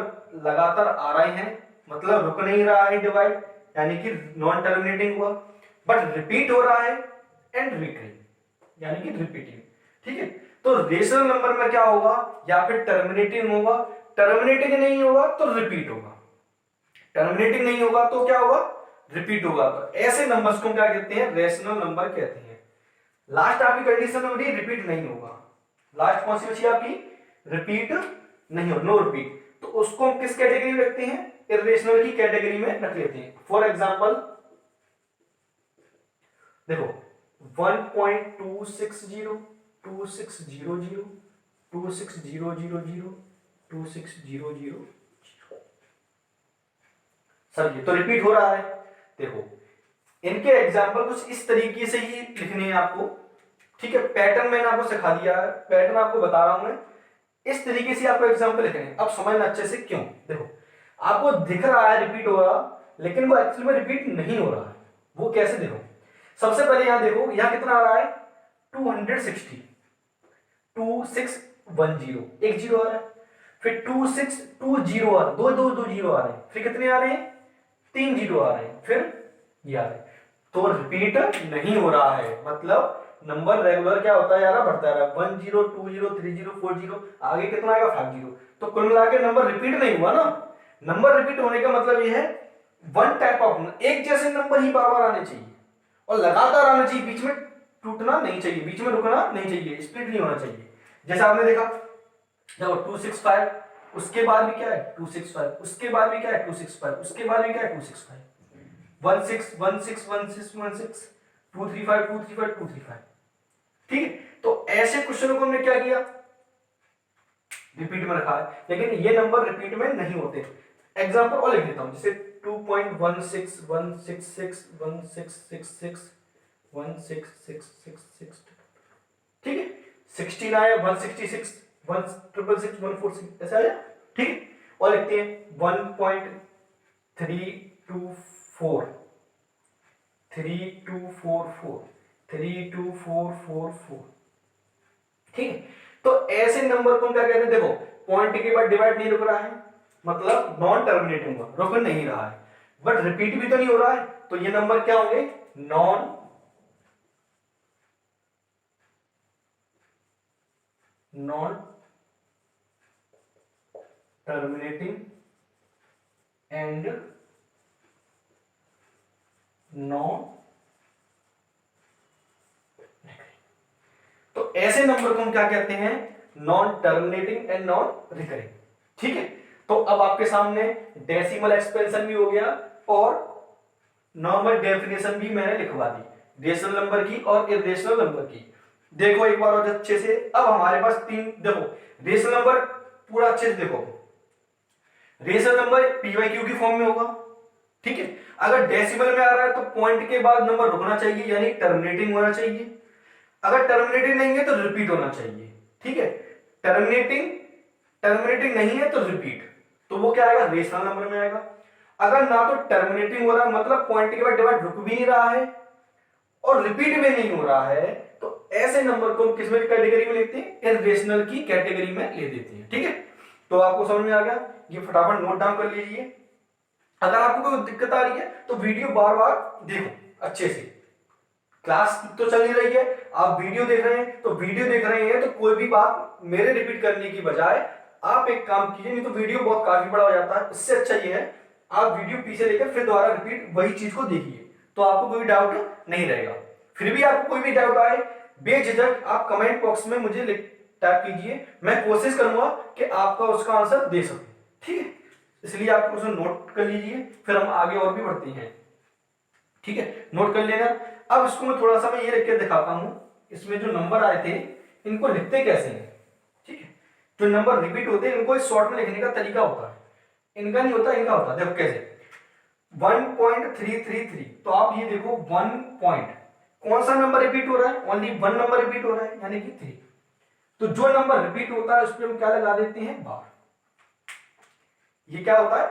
लगातार आ रहे हैं, मतलब रुक नहीं रहा है डिवाइड, यानी कि नॉन टर्मिनेटिंग हुआ, बट रिपीट हो रहा है एंड रिकरिंग यानी कि रिपीटिंग, ठीक है। तो रेशनल नंबर में क्या होगा, या फिर टर्मिनेटिंग होगा, टर्मिनेटिंग नहीं होगा तो रिपीट होगा, टर्मिनेटिंग नहीं होगा तो क्या होगा, रिपीट होगा। तो ऐसे नंबर्स को क्या कहते हैं, रेशनल नंबर कहते हैं। लास्ट आपकी कंडीशन हो रही रिपीट नहीं होगा, लास्ट कौन सी बची आपकी, रिपीट नहीं हो, नो रिपीट, तो उसको हम किस कैटेगरी में रखते हैं, इर्रेशनल की कैटेगरी में रख लेते हैं। फॉर एग्जांपल देखो 1.260 2600 2600 2600 सर ये तो रिपीट हो रहा है। देखो इनके एग्जाम्पल कुछ इस तरीके से ही लिखने हैं आपको, ठीक है। पैटर्न मैंने आपको सिखा दिया है, पैटर्न आपको बता रहा हूं मैं, इस तरीके से आपको एग्जाम्पल लिखने हैं। अब समझना अच्छे से क्यों, देखो आपको दिख रहा है रिपीट हो रहा, लेकिन वो एक्चुअल में रिपीट नहीं हो रहा है, वो कैसे, देखो सबसे पहले यहां देखो, यहां कितना आ रहा है 260 2610 एक जीरो आ रहा है, फिर 2620 आ रहा है, दो जीरो आ रहे हैं, फिर कितने आ रहे हैं, 3 जीरो आ रहे हैं, फिर ये आ रहे हैं। तो रिपीट नहीं हो रहा है, मतलब नंबर रेगुलर क्या होता है यार, बढ़ता है 10 20 30 40, आगे कितना आएगा 50। तो कुल मिलाकर नंबर रिपीट नहीं हुआ ना। नंबर रिपीट होने का मतलब ये है वन टाइप ऑफ, एक जैसे नंबर ही बार बार आने चाहिए और लगातार आना चाहिए, बीच में टूटना नहीं चाहिए, बीच में रुकना नहीं चाहिए, स्प्लिट नहीं होना चाहिए। जैसा आपने देखा देखो 265, उसके बाद भी क्या है 265, उसके बाद भी क्या है 265, उसके बाद भी क्या है 265, 16 16 16 16 235 235 235, ठीक है। तो ऐसे क्वेश्चनों को हमने क्या किया, रिपीट में रखा है, लेकिन ये नंबर रिपीट में नहीं होते। एग्जांपल और लिख देता हूं, जैसे 2.16166 16666, ठीक है। 16 आया, 166 166 146 ऐसा आया, ठीक है। और लिखते हैं 1.3244 3244 32444, ठीक है। तो ऐसे नंबर को क्या कहते हैं, देखो पॉइंट के बाद डिवाइड नहीं रुक रहा है, मतलब नॉन टर्मिनेटिंग हुआ, रुक नहीं रहा है, बट रिपीट भी तो नहीं हो रहा है, तो ये नंबर क्या होंगे, नॉन टर्मिनेटिंग एंड नॉन, तो ऐसे नंबर को हम क्या कहते हैं, non terminating and non recurring. ठीक है, तो अब आपके सामने डेसिमल एक्सपेंशन भी हो गया और नॉर्मल डेफिनेशन भी मैंने लिखवा दी रेशनल नंबर की और इर्रेशनल नंबर की। देखो एक बार और अच्छे से, अब हमारे पास तीन, देखो रेशनल नंबर पूरा अच्छे से देखो, रेशनल नंबर पीवाईक्यू की फॉर्म में होगा। ठीक है, अगर डेसिमल में आ रहा है तो पॉइंट के बाद नंबर रुकना चाहिए, यानी टर्मिनेटिंग होना चाहिए। अगर टर्मिनेटिंग नहीं है तो रिपीट होना चाहिए। ठीक है, टर्मिनेटिंग नहीं है तो रिपीट, तो वो क्या आएगा, रेशनल नंबर में आएगा। अगर ना तो टर्मिनेटिंग हो रहा है, मतलब पॉइंट के बाद डिवाइड रुक भी नहीं रहा है और रिपीट भी नहीं हो रहा है, तो ऐसे नंबर को हम किस में कैटेगरी में लेते हैं, इर्रेशनल की कैटेगरी में ले देते हैं। ठीक है, तो आपको समझ में आ गया, ये फटाफट नोट डाउन कर लीजिए। अगर आपको कोई दिक्कत आ रही है तो वीडियो बार बार देखो अच्छे से, क्लास तो चल ही रही है, आप वीडियो देख रहे हैं, तो वीडियो देख रहे हैं तो कोई भी बात मेरे रिपीट करने की बजाय आप एक काम कीजिए, नहीं तो वीडियो बहुत काफी बड़ा हो जाता है। इससे अच्छा ये है आप वीडियो पीछे लेकर फिर दोबारा रिपीट वही चीज को देखिए, तो आपको कोई डाउट नहीं रहेगा। फिर भी आपको कोई भी डाउट आए बेझिझक आप कमेंट बॉक्स में मुझे टाइप कीजिए, मैं कोशिश करूंगा कि आपका उसका आंसर दे सकूं। ठीक है, इसलिए आप उसे नोट कर लीजिए, फिर हम आगे और भी बढ़ते हैं। ठीक है, नोट कर लेना। अब इसको मैं थोड़ा सा मैं ये लिख के दिखाता हूं, इसमें जो नंबर आए थे इनको लिखते कैसे हैं। ठीक है, जो नंबर रिपीट होते हैं इनको शॉर्ट में लिखने का तरीका होता है, इनका नहीं होता, इनका होता है। देखो कैसे, 1.333, तो आप ये देखो 1 पॉइंट, कौन सा नंबर रिपीट हो रहा है, ओनली 1 नंबर रिपीट हो रहा है यानी कि 3। तो जो नंबर रिपीट होता है उस पर हम क्या लगा देते हैं, बार। ये क्या होता है,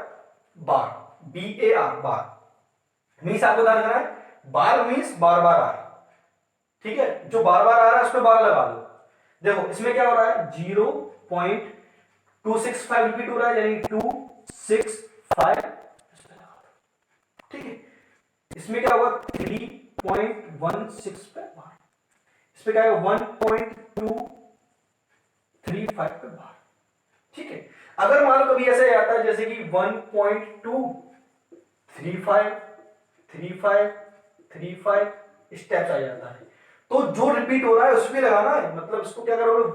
बार, BAR, बार मीन्स आपको ध्यान रखना है, बार मीन्स बार बार आ रहा है। ठीक है, जो बार बार आ रहा है उस पर बार लगा दो। देखो इसमें क्या हो रहा है, 0.265 रिपीट हो रहा है, यानी 265। ठीक है, इसमें क्या होगा, 3.16 पे बार, इसमें क्या है 1.235 पे बार। ठीक है, अगर मान लो कभी ऐसे आता है जैसे कि 1.235 स्टेप्स आ जाता है, तो जो रिपीट हो रहा है उसमें लगाना है, मतलब इसको क्या करोगे,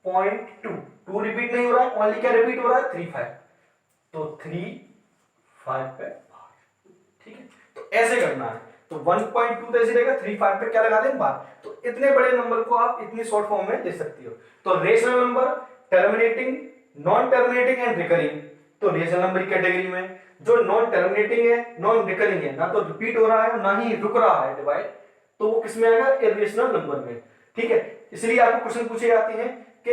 1.2 रिपीट नहीं हो रहा है, ओनली क्या रिपीट हो रहा है, 35, तो 35 पे बार। ठीक है, तो ऐसे करना है, तो 1.2 तो ऐसे रहेगा, 35 पे क्या लगा दें, बार। तो इतने बड़े नंबर को आप इतनी शॉर्ट फॉर्म में लिख सकती हो। तो rational number, terminating, non terminating and recurring, तो रेशनल नंबर की कैटेगरी में जो नॉन टर्मिनेटिंग है, नॉन रिकरिंग है, ना तो रिपीट हो रहा है ना ही रुक रहा है डिवाइड, तो वो किसमें आएगा, इर्रेशनल नंबर में। ठीक है, इसलिए आपको क्वेश्चन पूछे जाते हैं कि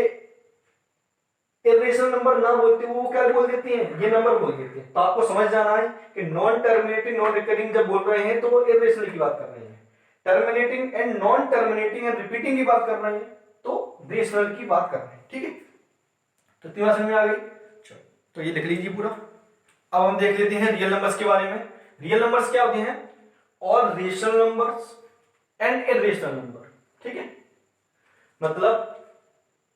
इर्रेशनल नंबर ना बोलते वो क्या बोल देती हैं, ये नंबर बोल देते हैं। तो आपको समझ जाना है कि नॉन टर्मिनेटिंग नॉन रिकरिंग जब बोल रहे हैं तो वो इर्रेशनल की बात कर रहे हैं, terminating and non terminating and repeating की बात कर रहे हैं तो रेशनल की बात कर रहे हैं। ठीक है, तो तीन बात समझ में आ गई, तो ये लिख लीजिए पूरा। अब हम देख लेते हैं रियल नंबर्स के बारे में। रियल नंबर्स क्या होते हैं, all rational numbers and irrational number. ठीक है, मतलब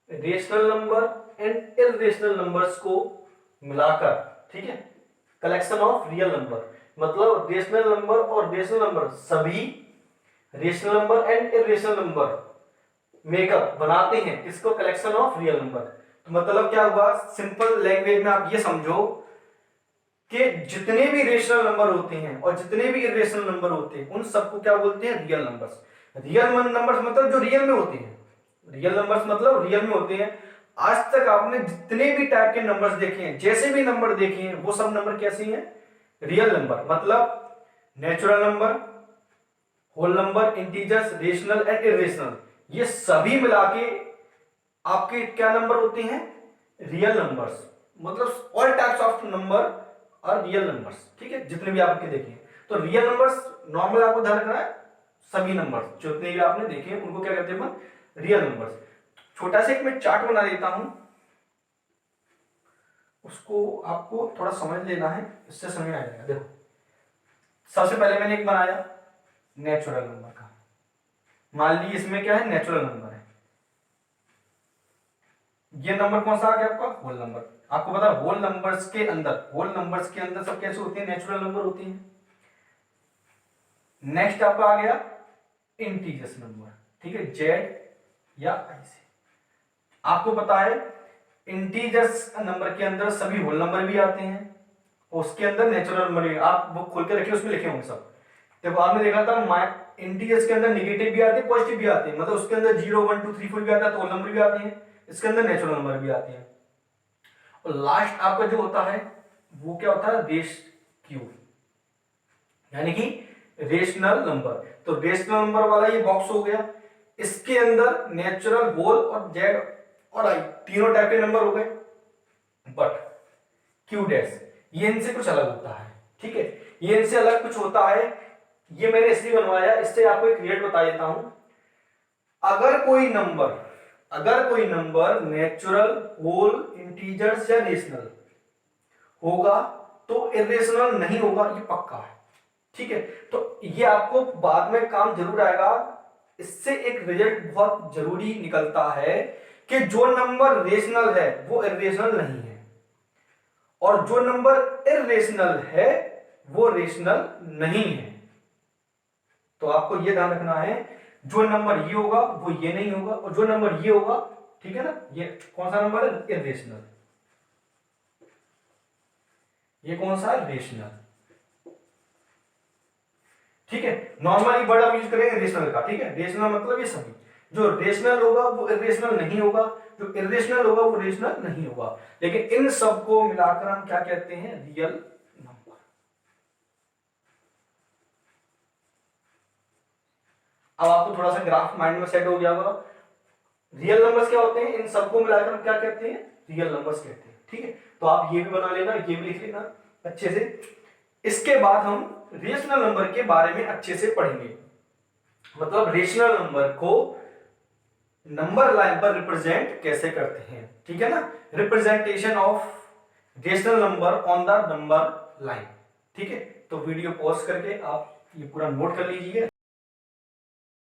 rational number and irrational numbers को मिलाकर, ठीक है, कलेक्शन ऑफ रियल नंबर, मतलब रेशनल नंबर और रेशनल नंबर सभी rational number and irrational number makeup बनाते हैं इसको, कलेक्शन ऑफ रियल नंबर। तो मतलब क्या हुआ, सिंपल लैंग्वेज में आप ये समझो कि जितने भी रेशनल नंबर होते हैं और जितने भी इर्रेशनल नंबर होते हैं उन सबको क्या बोलते हैं, रियल नंबर्स। रियल नंबर्स मतलब जो रियल में होते हैं, रियल नंबर्स मतलब रियल में होते हैं। आज तक आपने जितने भी टाइप के नंबर्स देखे हैं, जैसे भी नंबर देखे हैं, वो सब नंबर कैसे हैं, रियल नंबर। मतलब natural number, whole number, integers, rational and irrational, ये सभी मिला के आपके क्या नंबर होते हैं, रियल नंबर्स। मतलब ऑल टाइप्स ऑफ नंबर और रियल नंबर्स। ठीक है, जितने भी आपके देखे हैं, तो रियल नंबर्स नॉर्मल आपको ध्यान रखना है, सभी नंबर्स जितने भी आपने देखे हैं उनको क्या कहते हैं, रियल नंबर्स। छोटा सा एक मैं चार्ट बना देता हूं, उसको आपको थोड़ा समझ लेना है, इससे समझ आ जाएगा। देखो सबसे पहले मैंने एक बनाया नेचुरल नंबर का। मान लीजिए इसमें क्या है, नेचुरल नंबर है। ये नंबर कौन सा आ गया आपका, होल नंबर। आपको पता है होल नंबर्स के अंदर सब कैसे होते हैं, नेचुरल नंबर होती हैं। नेक्स्ट आपका आ गया इंटीजर्स नंबर, ठीक है, जेड या आई से। आपको पता है इंटीजर्स नंबर के अंदर सभी होल नंबर भी आते हैं, उसके अंदर नेचुरल नंबर भी। आप बुक खोल के रखिए, उसमें लिखे होंगे सब। देखो आपने देखा था इंटीजर्स के अंदर निगेटिव भी आते हैं, पॉजिटिव भी आते हैं, मतलब उसके अंदर 0 1 2 3 4 भी आता है, तो होल नंबर भी आते हैं, इसके अंदर नेचुरल नंबर भी आते हैं। और लास्ट आपका जो होता है वो क्या होता है, रेस क्यू, यानी कि रेशनल नंबर। तो रेशनल नंबर वाला ये बॉक्स हो गया, इसके अंदर नेचुरल, होल और जेड और आई तीनों टाइप के नंबर हो गए। बट क्यू डैश ये इनसे कुछ अलग होता है, ठीक है, ये इनसे अलग कुछ होता है। ये मैंने इसलिए बनवाया, इससे आपको एक रिजल्ट बता देता हूं। अगर कोई नंबर नेचुरल, होल, इंटीजर्स या रेशनल होगा तो इरेशनल नहीं होगा, ये पक्का है, ठीक है। तो ये आपको बाद में काम जरूर आएगा। इससे एक रिजल्ट बहुत जरूरी निकलता है कि जो नंबर रेशनल है वो इरेशनल नहीं है, और जो नंबर इरेशनल है वो रेशनल नहीं है। तो आपको ये ध्यान रखना है, जो नंबर ये होगा वो ये नहीं होगा, और जो नंबर ये होगा, ठीक है ना, ये कौन सा नंबर है, इरेशनल। ये कौन सा है, रेशनल, ठीक है। नॉर्मली वर्ड हम यूज करेंगे रेशनल का, ठीक है। रेशनल मतलब ये सभी, जो रेशनल होगा वो इरेशनल नहीं होगा, जो इरेशनल होगा वो रेशनल नहीं होगा। लेकिन इन सबको मिलाकर हम क्या कहते हैं, रियल नंबर। अब आपको थोड़ा सा ग्राफ माइंड में सेट हो गया होगा। रियल नंबर्स क्या होते हैं, इन सबको मिलाकर हम क्या कहते हैं, रियल नंबर्स कहते हैं, ठीक है। तो आप ये भी बना लेना, ये भी लिख लेना अच्छे से। इसके बाद हम रेशनल नंबर के बारे में अच्छे से पढ़ेंगे, मतलब रेशनल नंबर को नंबर लाइन पर रिप्रेजेंट कैसे करते हैं, ठीक है ना, representation of rational number on the number line, ठीक है। तो वीडियो पॉज करके आप ये पूरा नोट कर लीजिए।